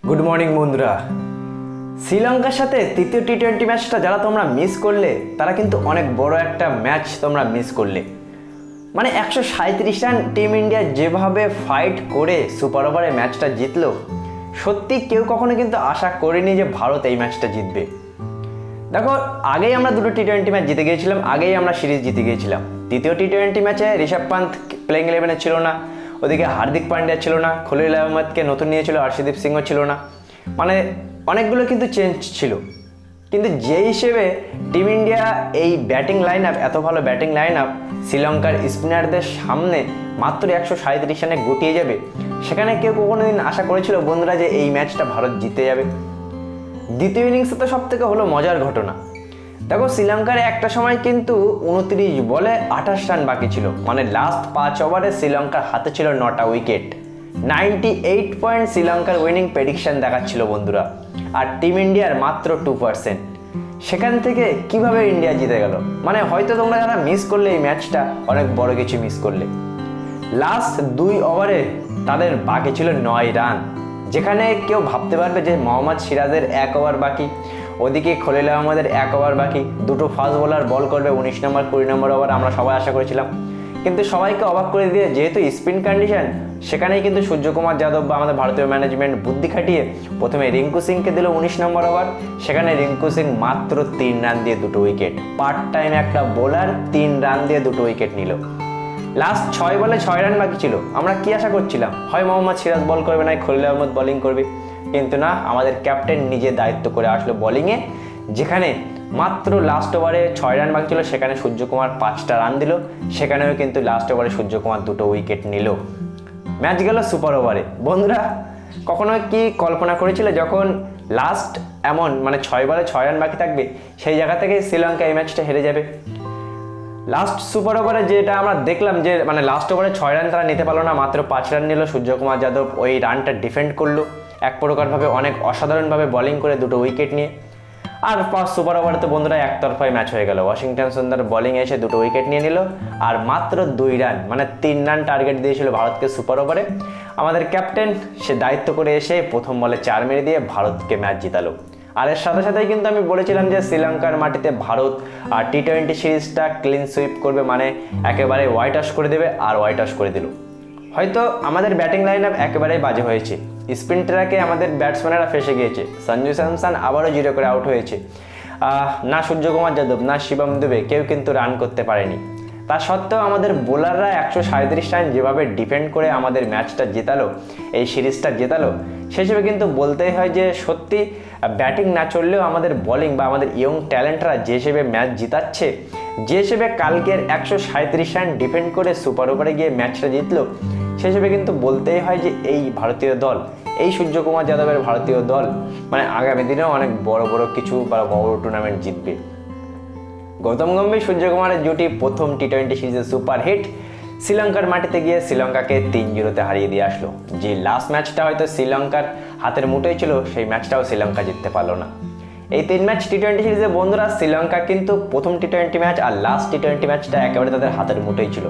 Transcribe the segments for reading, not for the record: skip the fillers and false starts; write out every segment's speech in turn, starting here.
Good morning বন্ধুরা। শ্রীলঙ্কার সাথে তৃতীয় টি-20 ম্যাচটা যারা তোমরা মিস করলে তারা কিন্তু অনেক বড় একটা ম্যাচ তোমরা মিস করলে। মানে 137 রান টিম ইন্ডিয়া যেভাবে ফাইট করে সুপার ওভারে ম্যাচটা জিতলো, সত্যি কেউ কখনো কিন্তু আশা করেনি যে ভারত এই ম্যাচটা জিতবে। দেখো, আগেই আমরা দুটো টি-20 ম্যাচ জিতে গিয়েছিলাম, আগেই আমরা সিরিজ জিতে গিয়েছিলাম। তৃতীয় টি-20 ম্যাচে ঋষভ পান্থ প্লেইং 11-এ ছিল না, ওদিকে হার্দিক পান্ডিয়া ছিল না, খলিল আহমেদকে নতুন নিয়েছিল, আর্শদীপ সিংও ছিল না, মানে অনেকগুলো কিন্তু চেঞ্জ ছিল। কিন্তু যে হিসেবে টিম ইন্ডিয়া এই ব্যাটিং লাইন আপ, এত ভালো ব্যাটিং লাইন আপ শ্রীলঙ্কার স্পিনারদের সামনে মাত্র 137 রানে গুটিয়ে যাবে, সেখানে কেউ কোনো দিন আশা করেছিল বন্ধুরা যে এই ম্যাচটা ভারত জিতে যাবে? দ্বিতীয় ইনিংসে তো সব থেকে হলো মজার ঘটনা। দেখো, শ্রীলঙ্কার একটা সময় কিন্তু 29 বলে 28 রান বাকি ছিল, মানে লাস্ট 5 ওভারে শ্রীলঙ্কার হাতে ছিল 9টা উইকেট। 98 পয়েন্ট শ্রীলঙ্কার উইনিং প্রেডিকশন দেখাচ্ছিল বন্ধুরা, আর টিম ইন্ডিয়ার মাত্র 2%। সেখান থেকে কিভাবে ইন্ডিয়া জিতে গেল? মানে হয়তো তোমরা যারা মিস করলে এই ম্যাচটা, অনেক বড় কিছু মিস করলে। লাস্ট 2 ওভারে তাদের বাকি ছিল 9 রান, যেখানে কেউ ভাবতে পারবে যে মোহাম্মদ সিরাজের 1 ওভার বাকি, ওদিকে খলিল আহমেদের 1 ওভার বাকি, দুটো ফাস্ট বোলার বল করবে 19 নম্বর 20 নম্বর ওভার, আমরা সবাই আশা করেছিলাম। কিন্তু সবাইকে অবাক করে দিয়ে, যেহেতু স্পিন কন্ডিশন, সেখানেই কিন্তু সূর্যকুমার যাদব বা আমাদের ভারতীয় ম্যানেজমেন্ট বুদ্ধি খাটিয়ে প্রথমে রিঙ্কু সিংকে দিল 19 নম্বর ওভার। সেখানে রিঙ্কু সিং মাত্র 3 রান দিয়ে 2টো উইকেট, পার্ট টাইম একটা বোলার 3 রান দিয়ে 2টো উইকেট নিল। লাস্ট 6 বলে 6 রান বাকি ছিল, আমরা কি আশা করছিলাম? হয় মোহাম্মদ সিরাজ বল করবে, না খলিল আহমেদ বোলিং করবে। কিন্তু না, আমাদের ক্যাপ্টেন নিজে দায়িত্ব করে আসলো বোলিংয়ে, যেখানে মাত্র লাস্ট ওভারে 6 রান বাকি ছিল, সেখানে সূর্যকুমার 5টা রান দিল। সেখানেও কিন্তু লাস্ট ওভারে সূর্যকুমার 2টো উইকেট নিল। ম্যাচ গেল সুপার ওভারে। বন্ধুরা, কখনো কি কল্পনা করেছিল যখন লাস্ট এমন মানে 6 বলে 6 রান বাকি থাকবে, সেই জায়গা থেকে শ্রীলঙ্কা এই ম্যাচটা হেরে যাবে? লাস্ট সুপার ওভারে যেটা আমরা দেখলাম যে মানে লাস্ট ওভারে 6 রান তারা নিতে পারলো না, মাত্র 5 রান নিল। সূর্যকুমার যাদব ওই রানটা ডিফেন্ড করলো এক প্রকারভাবে, অনেক অসাধারণভাবে বোলিং করে 2টো উইকেট নিয়ে। আর ফার্স্ট সুপার ওভারে তো বন্ধুরা একতরফায় ম্যাচ হয়ে গেল। ওয়াশিংটন সুন্দর বোলিং এসে 2টো উইকেট নিয়ে নিল, আর মাত্র 2 রান মানে 3 রান টার্গেট দিয়েছিল ভারতকে সুপার ওভারে। আমাদের ক্যাপ্টেন সে দায়িত্ব করে এসে প্রথম বলে 4 মেরে দিয়ে ভারতকে ম্যাচ জিতালো। আর এর সাথে সাথেই কিন্তু আমি বলেছিলাম যে শ্রীলঙ্কার মাটিতে ভারত আর টি-20 সিরিজটা ক্লিন সুইপ করবে, মানে একেবারে হোয়াইট ওয়াশ করে দেবে, আর হোয়াইট ওয়াশ করে দিল। হয়তো আমাদের ব্যাটিং লাইন আপ একেবারেই বাজে হয়েছে, স্পিন ট্র্যাকে আমাদের ব্যাটসম্যানেরা ফেসে গিয়েছে। সঞ্জু স্যামসন আবারও 0 করে আউট হয়েছে। না সূর্যকুমার যাদব, না শিবম দুবে কেউ কিন্তু রান করতে পারেনি। তা সত্ত্বেও আমাদের বোলাররা 137 রান যেভাবে ডিফেন্ড করে আমাদের ম্যাচটা জেতালো, এই সিরিজটা জেতালো, সে হিসেবে কিন্তু বলতেই হয় যে সত্যি ব্যাটিং না চললেও আমাদের বোলিং বা আমাদের ইয়ং ট্যালেন্টরা যে হিসেবে ম্যাচ জিতাচ্ছে, যে হিসেবে কালকের 137 রান ডিফেন্ড করে সুপার ওভারে গিয়ে ম্যাচটা জিতলো, সে হিসেবে কিন্তু বলতেই হয় যে এই ভারতীয় দল, এই সূর্যকুমার যাদবের ভারতীয় দল মানে আগামী দিনেও অনেক বড় বড় কিছু বা বড় টুর্নামেন্ট জিতবে। গৌতম গম্ভীর সূর্যকুমারের জুটি প্রথম টি-20 সিরিজে সুপার হিট, শ্রীলঙ্কার মাটিতে গিয়ে শ্রীলঙ্কাকে 3-0-তে হারিয়ে দিয়ে আসলো। যে লাস্ট ম্যাচটা হয়তো শ্রীলঙ্কার হাতের মুঠোয় ছিল, সেই ম্যাচটাও শ্রীলঙ্কা জিততে পারলো না। এই 3 ম্যাচ টি-20 সিরিজে বন্ধুরা শ্রীলঙ্কা কিন্তু প্রথম টি-20 ম্যাচ আর লাস্ট টি-20 ম্যাচটা একেবারে তাদের হাতের মুঠোয় ছিল।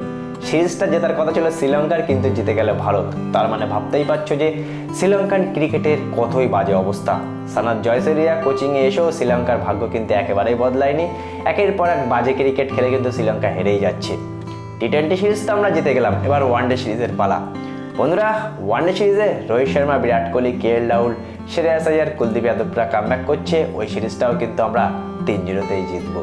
সিরিজটা জেতার কথা ছিল শ্রীলঙ্কার, কিন্তু জিতে গেল ভারত। তার মানে ভাবতেই পারছো যে শ্রীলঙ্কান ক্রিকেটের কতই বাজে অবস্থা। সানাত জয়সুরিয়া কোচিংয়ে এসেও শ্রীলঙ্কার ভাগ্য কিন্তু একেবারেই বদলায়নি। একের পর এক বাজে ক্রিকেট খেলে কিন্তু শ্রীলঙ্কা হেরেই যাচ্ছে। টি-20 সিরিজটা আমরা জিতে গেলাম, এবার ওয়ানডে সিরিজের পালা। বন্ধুরা, ওয়ানডে সিরিজে রোহিত শর্মা, বিরাট কোহলি, কে.এল. রাহুল, শ্রেয়াস আইয়ার, কুলদীপ যাদবরা কামব্যাক করছে। ওই সিরিজটাও কিন্তু আমরা 3-0-তেই জিতবো।